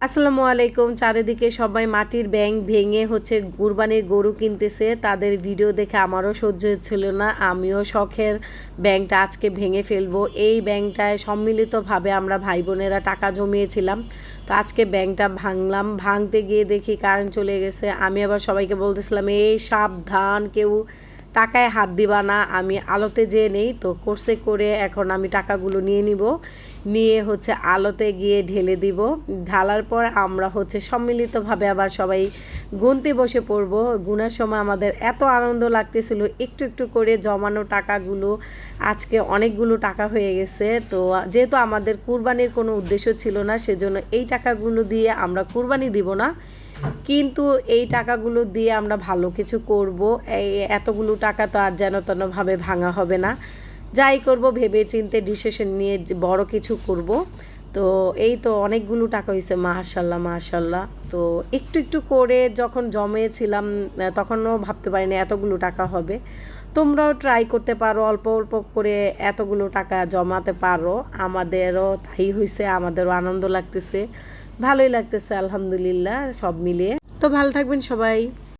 আসসালামু আলাইকুম। চারিদিকে সবাই মাটির ব্যাংক ভেঙে কুরবানির গরু কিনতেছে। তাদের ভিডিও দেখে আমারও সহ্য হচ্ছিল না। আমিও শখের ব্যাংকটা আজকে ভেঙে ফেলবো। এই ব্যাংকটায় সম্মিলিতভাবে আমরা ভাই বোনেরা টাকা জমিয়েছিলাম। তো আজকে ব্যাংকটা ভাঙলাম। ভাঙতে গিয়ে দেখি কারেন্ট চলে গেছে। আমি আবার সবাইকে বলতেছিলাম, এই সাবধান, কেউ টাকায় হাত দিবা না। আমি আলোতে যেয়ে নেই, তো কোর্সে করে এখন আমি টাকাগুলো নিয়ে নিব, নিয়ে আলোতে গিয়ে ঢেলে দিব। ঢালার পর আমরা সম্মিলিতভাবে আবার সবাই গুনতে বসে পড়ব। গুনার সময় আমাদের এত আনন্দ লাগতেছিল, একটু একটু করে জমানো টাকাগুলো আজকে অনেকগুলো টাকা হয়ে গেছে। তো যেহেতু আমাদের কুরবানির কোনো উদ্দেশ্য ছিল না, সেজন্য এই টাকাগুলো দিয়ে আমরা কুরবানি দিব না, কিন্তু এই টাকাগুলো দিয়ে আমরা ভালো কিছু করব। এই এতগুলো টাকা তো আর যেন তেনভাবে ভাঙা হবে না। যাই করব ভেবে চিন্তে ডিসিশন নিয়ে বড় কিছু করব। তো এই তো অনেকগুলো টাকা হয়েছে, মাশাল্লাহ মাশাল্লাহ। তো একটু একটু করে যখন জমিয়েছিলাম তখনও ভাবতে পারিনি এতগুলো টাকা হবে। তোমরাও ট্রাই করতে পারো, অল্প অল্প করে এতগুলো টাকা জমাতে পারো। আমাদেরও তাই হয়েছে, আমাদেরও আনন্দ লাগতেছে, ভালোই লাগতেছে আলহামদুলিল্লাহ সব মিলিয়ে। তো ভালো থাকবেন সবাই।